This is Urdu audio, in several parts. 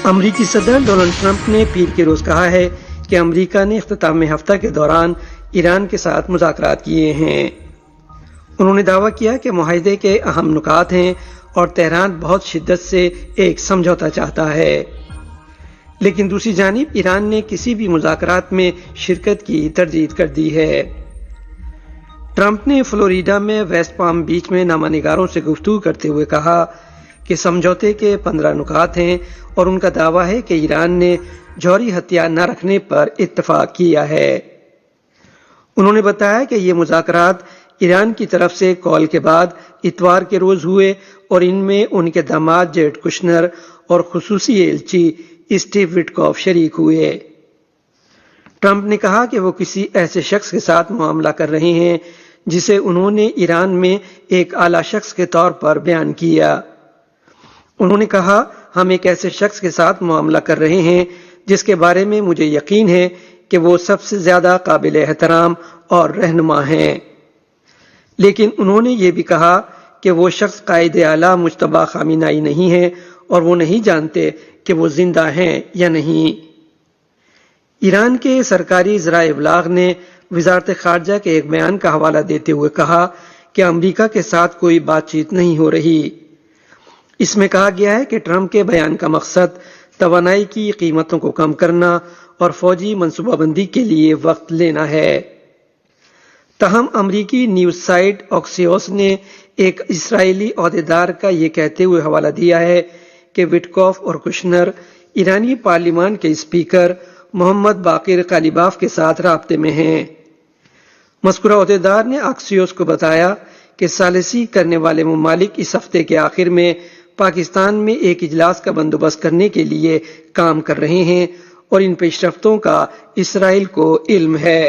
امریکی صدر ڈونلڈ ٹرمپ نے پیر کے روز کہا ہے کہ امریکہ نے اختتام ہفتہ کے دوران ایران کے ساتھ مذاکرات کیے ہیں۔ انہوں نے دعویٰ کیا کہ معاہدے کے اہم نکات ہیں اور تہران بہت شدت سے ایک سمجھوتا چاہتا ہے، لیکن دوسری جانب ایران نے کسی بھی مذاکرات میں شرکت کی تردید کر دی ہے۔ ٹرمپ نے فلوریڈا میں ویسٹ پام بیچ میں نامہ نگاروں سے گفتگو کرتے ہوئے کہا کہ سمجھوتے کے 15 نکات ہیں اور ان کا دعویٰ ہے کہ ایران نے جوہری ہتھیار نہ رکھنے پر اتفاق کیا ہے۔ انہوں نے بتایا کہ یہ مذاکرات ایران کی طرف سے کال کے بعد اتوار کے روز ہوئے اور ان میں ان کے داماد جیریڈ کشنر اور خصوصی ایلچی اسٹیو وٹکوف شریک ہوئے۔ ٹرمپ نے کہا کہ وہ کسی ایسے شخص کے ساتھ معاملہ کر رہے ہیں جسے انہوں نے ایران میں ایک اعلیٰ شخص کے طور پر بیان کیا۔ انہوں نے کہا، ہم ایک ایسے شخص کے ساتھ معاملہ کر رہے ہیں جس کے بارے میں مجھے یقین ہے کہ وہ سب سے زیادہ قابل احترام اور رہنما ہیں، لیکن انہوں نے یہ بھی کہا کہ وہ شخص قائد اعلیٰ مجتبی خامنہئی نہیں ہے اور وہ نہیں جانتے کہ وہ زندہ ہیں یا نہیں۔ ایران کے سرکاری ذرائع ابلاغ نے وزارت خارجہ کے ایک بیان کا حوالہ دیتے ہوئے کہا کہ امریکہ کے ساتھ کوئی بات چیت نہیں ہو رہی۔ اس میں کہا گیا ہے کہ ٹرمپ کے بیان کا مقصد توانائی کی قیمتوں کو کم کرنا اور فوجی منصوبہ بندی کے لیے وقت لینا ہے۔ تاہم امریکی نیوز سائٹ آکسیوس نے ایک اسرائیلی عہدیدار کا یہ کہتے ہوئے حوالہ دیا ہے کہ وٹکوف اور کشنر ایرانی پارلیمان کے اسپیکر محمد باقر قالیباف کے ساتھ رابطے میں ہیں۔ مذکورہ عہدیدار نے آکسیوس کو بتایا کہ ثالثی کرنے والے ممالک اس ہفتے کے آخر میں پاکستان میں ایک اجلاس کا بندوبست کرنے کے لیے کام کر رہے ہیں اور ان پیش رفتوں کا اسرائیل کو علم ہے۔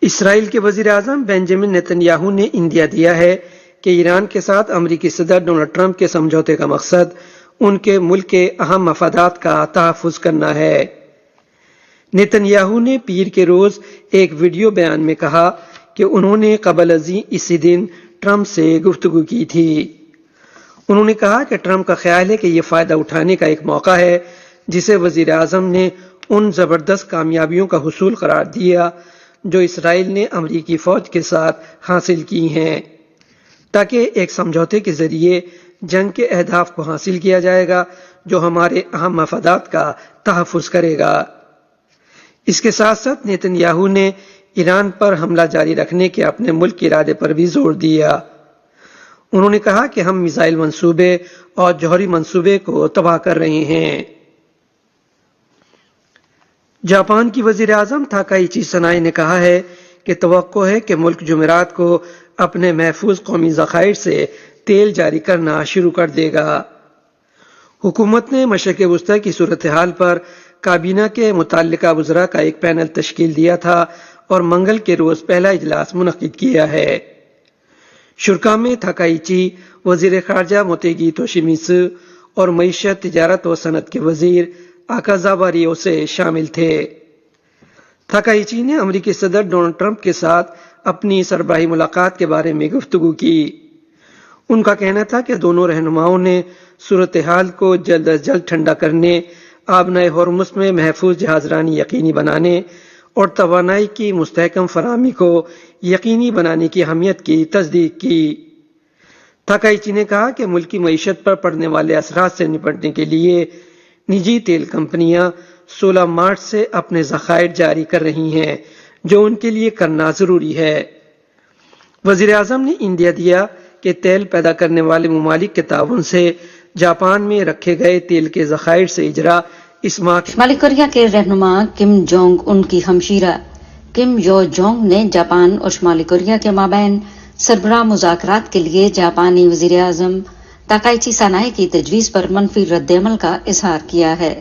اسرائیل کے وزیر اعظم بنجامن نیتن یاہو نے اندیا دیا ہے کہ ایران کے ساتھ امریکی صدر ڈونلڈ ٹرمپ کے سمجھوتے کا مقصد ان کے ملک کے اہم مفادات کا تحفظ کرنا ہے۔ نیتن یاہو نے پیر کے روز ایک ویڈیو بیان میں کہا کہ انہوں نے قبل ازیں اسی دن ٹرمپ سے گفتگو کی تھی۔ انہوں نے کہا کہ ٹرمپ کا خیال ہے کہ یہ فائدہ اٹھانے کا ایک موقع ہے جسے وزیر اعظم نے ان زبردست کامیابیوں کا حصول قرار دیا جو اسرائیل نے امریکی فوج کے ساتھ حاصل کی ہیں، تاکہ ایک سمجھوتے کے ذریعے جنگ کے اہداف کو حاصل کیا جائے گا جو ہمارے اہم مفادات کا تحفظ کرے گا۔ اس کے ساتھ ساتھ نیتن یاہو نے ایران پر حملہ جاری رکھنے کے اپنے ملک کے ارادے پر بھی زور دیا۔ انہوں نے کہا کہ ہم میزائل منصوبے اور جوہری منصوبے کو تباہ کر رہے ہیں۔ جاپان کی وزیر اعظم تاکائیچی سنائی نے کہا ہے کہ توقع ہے کہ ملک جمعرات کو اپنے محفوظ قومی ذخائر سے تیل جاری کرنا شروع کر دے گا۔ حکومت نے مشرق وسطی کی صورتحال پر کابینہ کے متعلقہ وزراء کا ایک پینل تشکیل دیا تھا اور منگل کے روز پہلا اجلاس منعقد کیا ہے۔ شرکاء میں تاکائیچی، وزیر خارجہ موتیگی توشیمیتسو اور معیشت، تجارت و صنعت کے وزیر آکازاوا ریوسے شامل تھے۔ تاکائیچی نے امریکی صدر ڈونلڈ ٹرمپ کے ساتھ اپنی سربراہی ملاقات کے بارے میں گفتگو کی۔ ان کا کہنا تھا کہ دونوں رہنماؤں نے صورتحال کو جلد از جلد ٹھنڈا کرنے، آبنائے ہرمز میں محفوظ جہاز رانی یقینی بنانے اور توانائی کی مستحکم فراہمی کو یقینی بنانے کی اہمیت کی تصدیق کی۔ تاکائیچی نے کہا کہ ملکی معیشت پر پڑنے والے اثرات سے نپٹنے کے لیے نجی تیل کمپنیاں 16 مارچ سے اپنے ذخائر جاری کر رہی ہیں، جو ان کے لیے کرنا ضروری ہے۔ وزیر اعظم نے اندیا دیا کہ تیل پیدا کرنے والے ممالک کے تعاون سے جاپان میں رکھے گئے تیل کے ذخائر سے اجرا اس ماہ شمالی کوریا کے رہنما کم جونگ ان کی ہمشیرہ کم یو جونگ نے جاپان اور شمالی کوریا کے مابین سربراہ مذاکرات کے لیے جاپانی وزیر اعظم تاکائیچی سنائی کی تجویز پر منفی رد عمل کا اظہار کیا ہے۔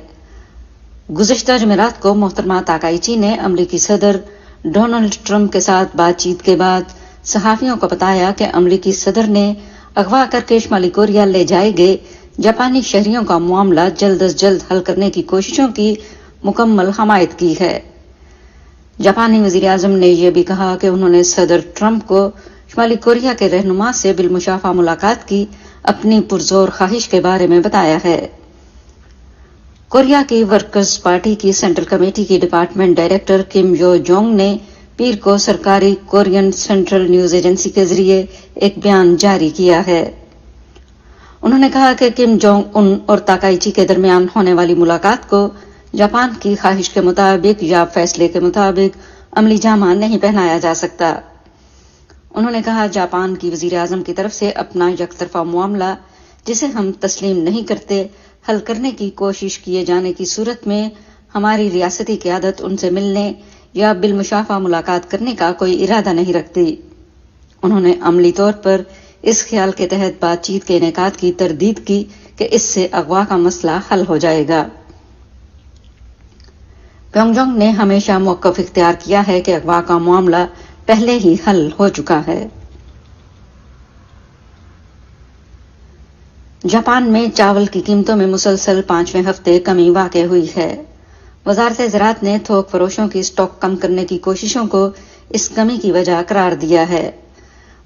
گزشتہ جمعرات کو محترمہ تاکائیچی نے امریکی صدر ڈونلڈ ٹرمپ کے ساتھ بات چیت کے بعد صحافیوں کو بتایا کہ امریکی صدر نے اغوا کر کے شمالی کوریا لے جائے گئے جاپانی شہریوں کا معاملہ جلد از جلد حل کرنے کی کوششوں کی مکمل حمایت کی ہے۔ جاپانی وزیر اعظم نے یہ بھی کہا کہ انہوں نے صدر ٹرمپ کو شمالی کوریا کے رہنما سے بالمشافہ ملاقات کی اپنی پرزور خواہش کے بارے میں بتایا ہے۔ کوریا کی ورکرز پارٹی کی سینٹرل کمیٹی کی department director come you Jong نے پیر کو سرکاری کورین سینٹرل نیوز ایجنسی کے ذریعے ایک بیان جاری کیا ہے۔ انہوں نے کہا کہ کم جونگ ان اور تاکائچی کے درمیان ہونے والی ملاقات کو جاپان کی خواہش کے مطابق یا فیصلے کے مطابق عملی جامہ نہیں پہنایا جا سکتا۔ انہوں نے کہا جاپان کی وزیر اعظم کی طرف سے اپنا یک طرفہ معاملہ جسے ہم تسلیم نہیں کرتے حل کرنے کی کوشش کیے جانے کی صورت میں ہماری ریاستی قیادت ان سے ملنے یا بالمشافہ ملاقات کرنے کا کوئی ارادہ نہیں رکھتی۔ انہوں نے عملی طور پر اس خیال کے تحت بات چیت کے انعقاد کی تردید کی کہ اس سے اغوا کا مسئلہ حل ہو جائے گا۔ پیونگ جونگ نے ہمیشہ موقف اختیار کیا ہے کہ اغوا کا معاملہ پہلے ہی حل ہو چکا ہے۔ جاپان میں چاول کی قیمتوں میں مسلسل 5ویں ہفتے کمی واقع ہوئی ہے۔ وزارت زراعت نے تھوک فروشوں کی سٹاک کم کرنے کی کوششوں کو اس کمی کی وجہ قرار دیا ہے۔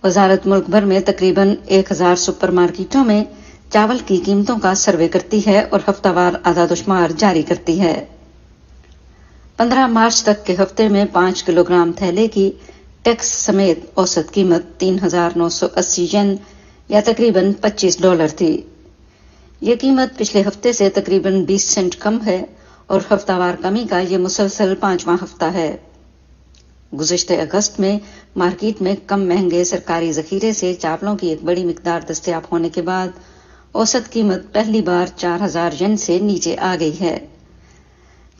وزارت ملک بھر میں تقریباً 1000 سپر مارکیٹوں میں چاول کی قیمتوں کا سروے کرتی ہے اور ہفتہ وار اعداد و شمار جاری کرتی ہے۔ 15 مارچ تک کے ہفتے میں 5 کلو گرام تھیلے کی ٹیکس سمیت اوسط قیمت 3980 ین یا تقریباً $25 تھی۔ یہ قیمت پچھلے ہفتے سے تقریباً 20 سینٹ کم ہے اور ہفتہ وار کمی کا یہ مسلسل 5واں ہفتہ ہے۔ گزشتہ اگست میں مارکیٹ میں کم مہنگے سرکاری ذخیرے سے چاولوں کی ایک بڑی مقدار دستیاب ہونے کے بعد اوسط قیمت پہلی بار 4000 ین سے نیچے آ گئی ہے۔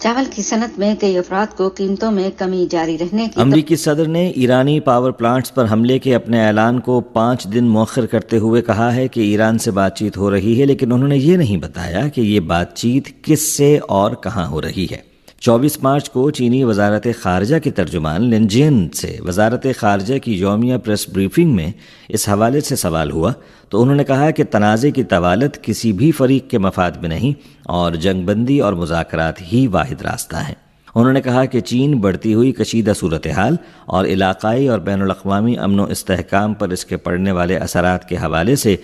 چاول کی صنعت میں کئی افراد کو قیمتوں میں کمی جاری رہنے کی امریکی صدر نے ایرانی پاور پلانٹس پر حملے کے اپنے اعلان کو 5 دن مؤخر کرتے ہوئے کہا ہے کہ ایران سے بات چیت ہو رہی ہے، لیکن انہوں نے یہ نہیں بتایا کہ یہ بات چیت کس سے اور کہاں ہو رہی ہے۔ 24 مارچ کو چینی وزارت خارجہ کے ترجمان لن جین سے وزارت خارجہ کی یومیہ پریس بریفنگ میں اس حوالے سے سوال ہوا تو انہوں نے کہا کہ تنازع کی طوالت کسی بھی فریق کے مفاد میں نہیں اور جنگ بندی اور مذاکرات ہی واحد راستہ ہیں۔ انہوں نے کہا کہ چین بڑھتی ہوئی کشیدہ صورتحال اور علاقائی اور بین الاقوامی امن و استحکام پر اس کے پڑنے والے اثرات کے حوالے سے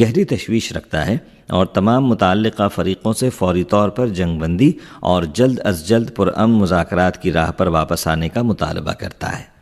گہری تشویش رکھتا ہے اور تمام متعلقہ فریقوں سے فوری طور پر جنگ بندی اور جلد از جلد پرامن مذاکرات کی راہ پر واپس آنے کا مطالبہ کرتا ہے۔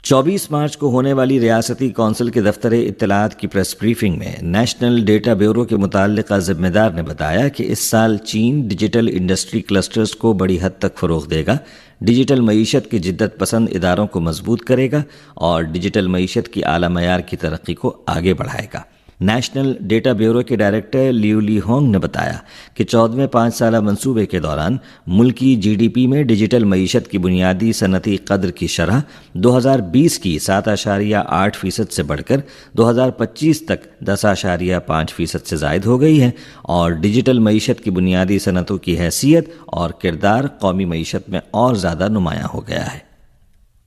24 مارچ کو ہونے والی ریاستی کونسل کے دفتر اطلاعات کی پریس بریفنگ میں نیشنل ڈیٹا بیورو کے متعلقہ ذمہ دار نے بتایا کہ اس سال چین ڈیجیٹل انڈسٹری کلسٹرز کو بڑی حد تک فروغ دے گا، ڈیجیٹل معیشت کی جدت پسند اداروں کو مضبوط کرے گا اور ڈیجیٹل معیشت کی اعلیٰ معیار کی ترقی کو آگے بڑھائے گا۔ نیشنل ڈیٹا بیورو کے ڈائریکٹر لیو لی ہونگ نے بتایا کہ 14ویں 5 سالہ منصوبے کے دوران ملکی جی ڈی پی میں ڈیجیٹل معیشت کی بنیادی صنعتی قدر کی شرح 2020 کی 7.8% سے بڑھ کر 2025 تک 10.5% سے زائد ہو گئی ہے اور ڈیجیٹل معیشت کی بنیادی صنعتوں کی حیثیت اور کردار قومی معیشت میں اور زیادہ نمایاں ہو گیا ہے۔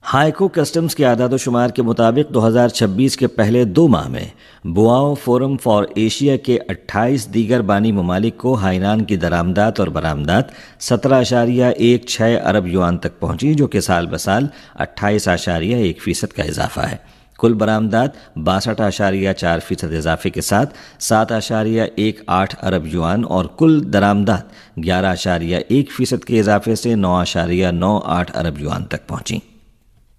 ہائیکو کسٹمز کے اعداد و شمار کے مطابق 2026 کے پہلے 2 ماہ میں بواؤ فورم فار ایشیا کے 28 دیگر بانی ممالک کو ہائینان کی درآمدات اور برآمدات 17.16 ارب یوان تک پہنچی، جو کہ سال بسال 28.1% کا اضافہ ہے۔ کل برآمدات 62.4% اضافے کے ساتھ 7.18 ارب یوان اور کل درآمدات 11.1% کے اضافے سے 9.98 ارب یوان تک پہنچیں۔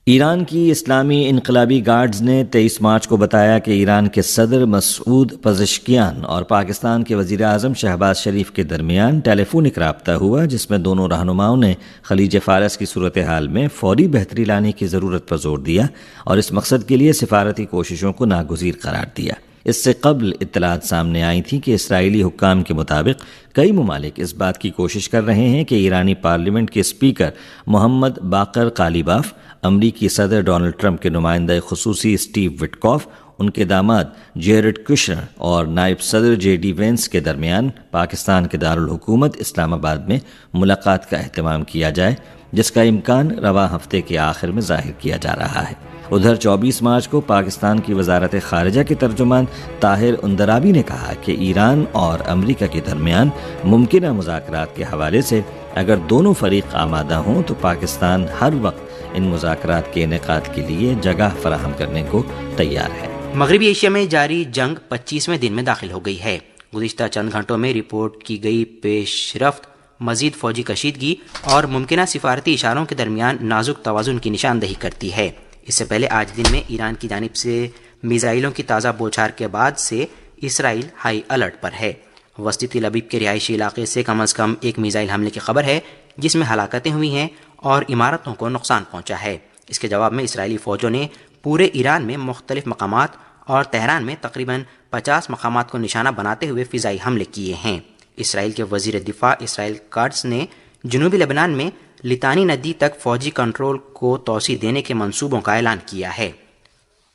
ایران کی اسلامی انقلابی گارڈز نے 23 مارچ کو بتایا کہ ایران کے صدر مسعود پزشکیان اور پاکستان کے وزیر اعظم شہباز شریف کے درمیان ٹیلی فونک رابطہ ہوا، جس میں دونوں رہنماؤں نے خلیج فارس کی صورتحال میں فوری بہتری لانے کی ضرورت پر زور دیا اور اس مقصد کے لیے سفارتی کوششوں کو ناگزیر قرار دیا۔ اس سے قبل اطلاعات سامنے آئی تھیں کہ اسرائیلی حکام کے مطابق کئی ممالک اس بات کی کوشش کر رہے ہیں کہ ایرانی پارلیمنٹ کے اسپیکر محمد باقر قالیباف، امریکی صدر ڈونلڈ ٹرمپ کے نمائندہ خصوصی اسٹیو وٹکوف، ان کے داماد جیرڈ کشنر اور نائب صدر جے ڈی وینس کے درمیان پاکستان کے دارالحکومت اسلام آباد میں ملاقات کا اہتمام کیا جائے، جس کا امکان رواں ہفتے کے آخر میں ظاہر کیا جا رہا ہے۔ ادھر 24 مارچ کو پاکستان کی وزارت خارجہ کے ترجمان طاہر اندرابی نے کہا کہ ایران اور امریکہ کے درمیان ممکنہ مذاکرات کے حوالے سے اگر دونوں فریق آمادہ ہوں تو پاکستان ہر وقت ان مذاکرات کے انعقاد کے لیے جگہ فراہم کرنے کو تیار ہے۔ مغربی ایشیا میں جاری جنگ 25ویں دن میں داخل ہو گئی ہے۔ گزشتہ چند گھنٹوں میں رپورٹ کی گئی پیش رفت مزید فوجی کشیدگی اور ممکنہ سفارتی اشاروں کے درمیان نازک توازن کی نشاندہی کرتی ہے۔ اس سے پہلے آج دن میں ایران کی جانب سے میزائلوں کی تازہ بوچھار کے بعد سے اسرائیل ہائی الرٹ پر ہے۔ وسطی تل ابیب کے رہائشی علاقے سے کم از کم ایک میزائل حملے کی خبر ہے جس میں ہلاکتیں ہوئی ہیں اور عمارتوں کو نقصان پہنچا ہے۔ اس کے جواب میں اسرائیلی فوجوں نے پورے ایران میں مختلف مقامات اور تہران میں تقریباً 50 مقامات کو نشانہ بناتے ہوئے فضائی حملے کیے ہیں۔ اسرائیل کے وزیر دفاع اسرائیل کاٹز نے جنوبی لبنان میں لتانی ندی تک فوجی کنٹرول کو توسیع دینے کے منصوبوں کا اعلان کیا ہے۔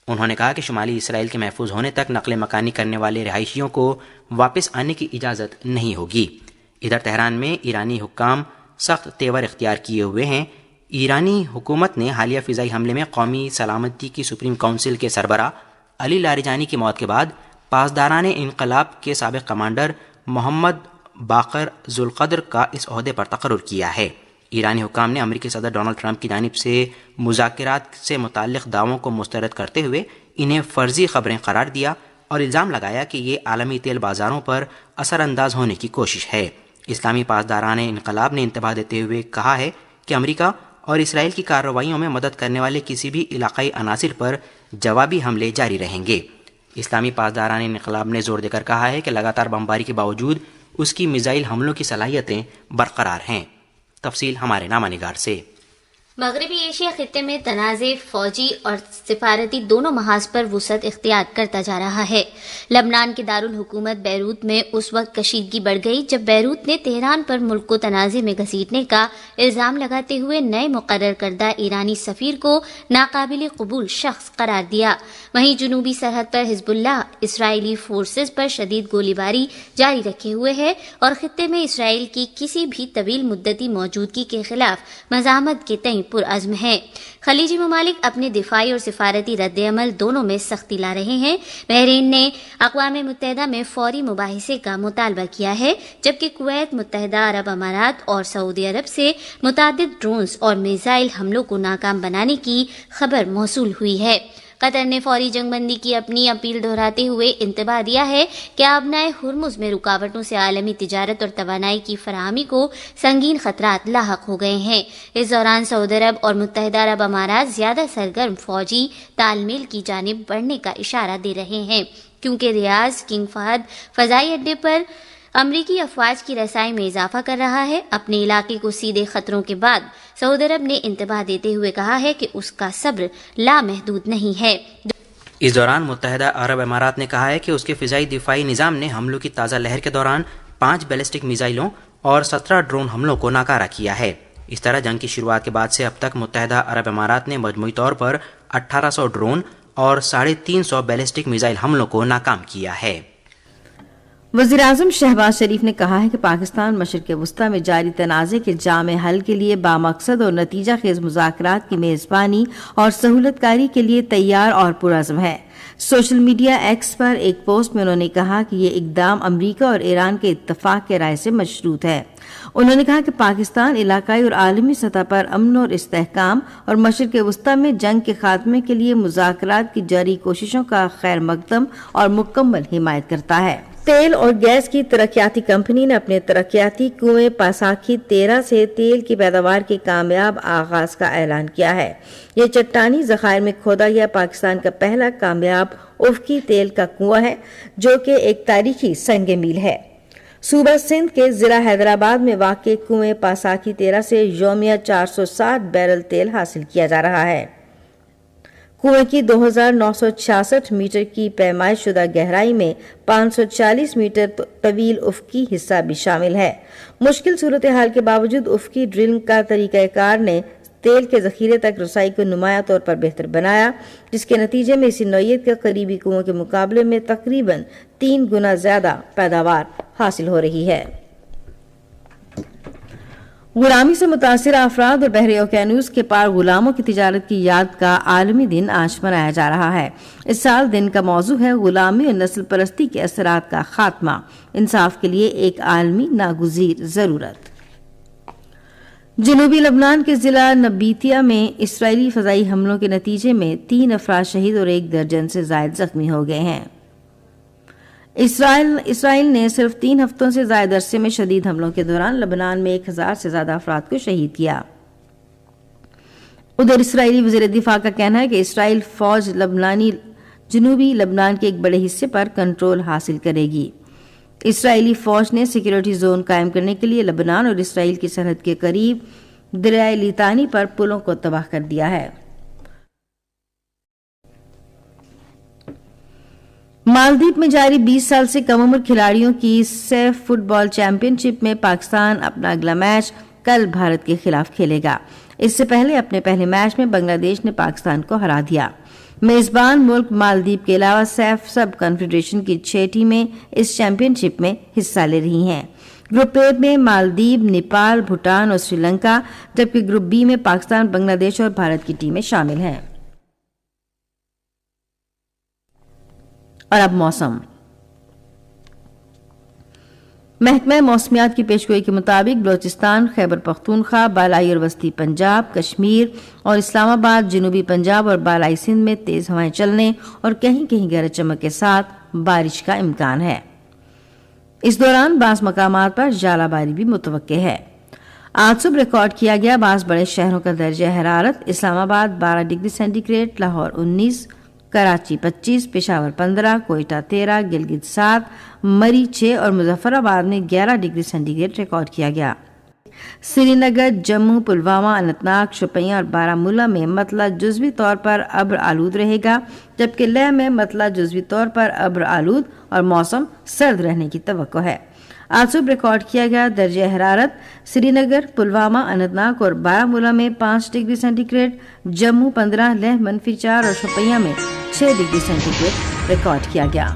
انہوں نے کہا کہ شمالی اسرائیل کے محفوظ ہونے تک نقل مکانی کرنے والے رہائشیوں کو واپس آنے کی اجازت نہیں ہوگی۔ ادھر تہران میں ایرانی حکام سخت تیور اختیار کیے ہوئے ہیں۔ ایرانی حکومت نے حالیہ فضائی حملے میں قومی سلامتی کی سپریم کونسل کے سربراہ علی لاریجانی کی موت کے بعد پاسداران انقلاب کے سابق کمانڈر محمد باقر ذوالقدر کا اس عہدے پر تقرر کیا ہے۔ ایرانی حکام نے امریکی صدر ڈونلڈ ٹرمپ کی جانب سے مذاکرات سے متعلق دعووں کو مسترد کرتے ہوئے انہیں فرضی خبریں قرار دیا اور الزام لگایا کہ یہ عالمی تیل بازاروں پر اثر انداز ہونے کی کوشش ہے۔ اسلامی پاسداران انقلاب نے انتباہ دیتے ہوئے کہا ہے کہ امریکہ اور اسرائیل کی کارروائیوں میں مدد کرنے والے کسی بھی علاقائی عناصر پر جوابی حملے جاری رہیں گے۔ اسلامی پاسداران انقلاب نے زور دے کر کہا ہے کہ لگاتار بمباری کے باوجود اس کی میزائل حملوں کی صلاحیتیں برقرار ہیں۔ تفصیل ہمارے نامہ نگار سے۔ مغربی ایشیا خطے میں تنازع فوجی اور سفارتی دونوں محاذ پر وسعت اختیار کرتا جا رہا ہے۔ لبنان کے دارالحکومت بیروت میں اس وقت کشیدگی بڑھ گئی جب بیروت نے تہران پر ملک کو تنازع میں گھسیٹنے کا الزام لگاتے ہوئے نئے مقرر کردہ ایرانی سفیر کو ناقابل قبول شخص قرار دیا۔ وہیں جنوبی سرحد پر حزب اللہ اسرائیلی فورسز پر شدید گولی باری جاری رکھے ہوئے ہے اور خطے میں اسرائیل کی کسی بھی طویل مدتی موجودگی کے خلاف مزاحمت کے تئیں پرعزم ہے۔ خلیجی ممالک اپنے دفاعی اور سفارتی رد عمل دونوں میں سختی لا رہے ہیں۔ بحرین نے اقوام متحدہ میں فوری مباحثے کا مطالبہ کیا ہے، جبکہ کویت، متحدہ عرب امارات اور سعودی عرب سے متعدد ڈرونز اور میزائل حملوں کو ناکام بنانے کی خبر موصول ہوئی ہے۔ قطر نے فوری جنگ بندی کی اپنی اپیل دہراتے ہوئے انتباہ دیا ہے کہ آبنائے ہرمز میں رکاوٹوں سے عالمی تجارت اور توانائی کی فراہمی کو سنگین خطرات لاحق ہو گئے ہیں۔ اس دوران سعودی عرب اور متحدہ عرب امارات زیادہ سرگرم فوجی تال میل کی جانب بڑھنے کا اشارہ دے رہے ہیں، کیونکہ ریاض کنگ فہد فضائی اڈے پر امریکی افواج کی رسائی میں اضافہ کر رہا ہے۔ اپنے علاقے کو سیدھے خطروں کے بعد سعودی عرب نے انتباہ دیتے ہوئے کہا ہے کہ اس کا صبر لامحدود نہیں ہے۔ اس دوران متحدہ عرب امارات نے کہا ہے کہ اس کے فضائی دفاعی نظام نے حملوں کی تازہ لہر کے دوران 5 بیلسٹک میزائلوں اور 17 ڈرون حملوں کو ناکارہ کیا ہے۔ اس طرح جنگ کی شروعات کے بعد سے اب تک متحدہ عرب امارات نے مجموعی طور پر 1800 ڈرون اور 350 بیلسٹک میزائل حملوں کو ناکام کیا ہے۔ وزیر اعظم شہباز شریف نے کہا ہے کہ پاکستان مشرق وسطی میں جاری تنازع کے جامع حل کے لیے بامقصد اور نتیجہ خیز مذاکرات کی میزبانی اور سہولت کاری کے لیے تیار اور پرعزم ہے۔ سوشل میڈیا ایکس پر ایک پوسٹ میں انہوں نے کہا کہ یہ اقدام امریکہ اور ایران کے اتفاق کے رائے سے مشروط ہے۔ انہوں نے کہا کہ پاکستان علاقائی اور عالمی سطح پر امن اور استحکام اور مشرق وسطی میں جنگ کے خاتمے کے لیے مذاکرات کی جاری کوششوں کا خیر مقدم اور مکمل حمایت کرتا ہے۔ تیل اور گیس کی ترقیاتی کمپنی نے اپنے ترقیاتی کنویں پاساکھی 13 سے تیل کی پیداوار کے کامیاب آغاز کا اعلان کیا ہے۔ یہ چٹانی ذخائر میں کھودا گیا پاکستان کا پہلا کامیاب افقی تیل کا کنواں ہے، جو کہ ایک تاریخی سنگ میل ہے۔ صوبہ سندھ کے ضلع حیدرآباد میں واقع کنویں پاساکھی 13 سے یومیہ 460 بیرل تیل حاصل کیا جا رہا ہے۔ کنویں کی 2966 میٹر کی پیمائش شدہ گہرائی میں 540 میٹر طویل افقی حصہ بھی شامل ہے۔ مشکل صورتحال کے باوجود افقی ڈرلنگ کا طریقہ کار نے تیل کے ذخیرے تک رسائی کو نمایاں طور پر بہتر بنایا، جس کے نتیجے میں اسی نوعیت کے قریبی کنووں کے مقابلے میں تقریباً 3 گنا زیادہ پیداوار حاصل ہو رہی ہے۔ غلامی سے متاثر افراد اور بحر اوقیانوس کے پار غلاموں کی تجارت کی یاد کا عالمی دن آج منایا جا رہا ہے۔ اس سال دن کا موضوع ہے غلامی اور نسل پرستی کے اثرات کا خاتمہ، انصاف کے لیے ایک عالمی ناگزیر ضرورت۔ جنوبی لبنان کے ضلع نبیتیا میں اسرائیلی فضائی حملوں کے نتیجے میں 3 افراد شہید اور 1 درجن سے زائد زخمی ہو گئے ہیں۔ اسرائیل نے صرف 3 ہفتوں سے زائد عرصے میں شدید حملوں کے دوران لبنان میں 1000 سے زیادہ افراد کو شہید کیا۔ ادھر اسرائیلی وزیر دفاع کا کہنا ہے کہ اسرائیل فوج جنوبی لبنان کے ایک بڑے حصے پر کنٹرول حاصل کرے گی۔ اسرائیلی فوج نے سیکیورٹی زون قائم کرنے کے لیے لبنان اور اسرائیل کی سرحد کے قریب دریائے لیتانی پر پلوں کو تباہ کر دیا ہے۔ مالدیپ میں جاری 20 سال سے کم عمر کھلاڑیوں کی سیف فٹ بال چیمپئن شپ میں پاکستان اپنا اگلا میچ کل بھارت کے خلاف کھیلے گا۔ اس سے پہلے اپنے پہلے میچ میں بنگلہ دیش نے پاکستان کو ہرا دیا۔ میزبان ملک مالدیپ کے علاوہ سیف سب کنفیڈریشن کی 6 ٹیمیں اس چیمپئن شپ میں حصہ لے رہی ہیں۔ گروپ اے میں مالدیپ، نیپال، بھوٹان اور سری لنکا، جبکہ گروپ بی میں پاکستان، بنگلہ دیش اور بھارت کی ٹیمیں شامل ہیں۔ اور اب موسم۔ محکمہ موسمیات کی پیشگوئی کے مطابق بلوچستان، خیبر پختونخوا، بالائی اور وسطی پنجاب، کشمیر اور اسلام آباد، جنوبی پنجاب اور بالائی سندھ میں تیز ہوائیں چلنے اور کہیں کہیں گرج چمک کے ساتھ بارش کا امکان ہے۔ اس دوران بعض مقامات پر ژالہ باری بھی متوقع ہے۔ آج صبح ریکارڈ کیا گیا بعض بڑے شہروں کا درجہ حرارت: Islamabad 12 degree centigrade, Lahore 19، Karachi 25، Peshawar 15، Quetta 13، Gilgit 7، Murree 6 اور مظفر آباد میں 11 ڈگری سینٹی گریڈ ریکارڈ کیا گیا۔ سری نگر، جموں، پلوامہ، اننت ناگ، شوپیاں اور بارہمولہ میں مطلع جزوی طور پر ابر آلود رہے گا، جبکہ لیہ میں مطلع جزوی طور پر ابر آلود اور موسم سرد رہنے کی توقع ہے۔ آج صبح ریکارڈ کیا گیا درجہ حرارت سری نگر، پلوامہ، اننت ناگ اور بارہمولہ میں 5 degree centigrade, Jammu 15، Leh -4 اور شوپیاں میں 6 ڈگری سینٹی گریڈ ریکارڈ کیا گیا۔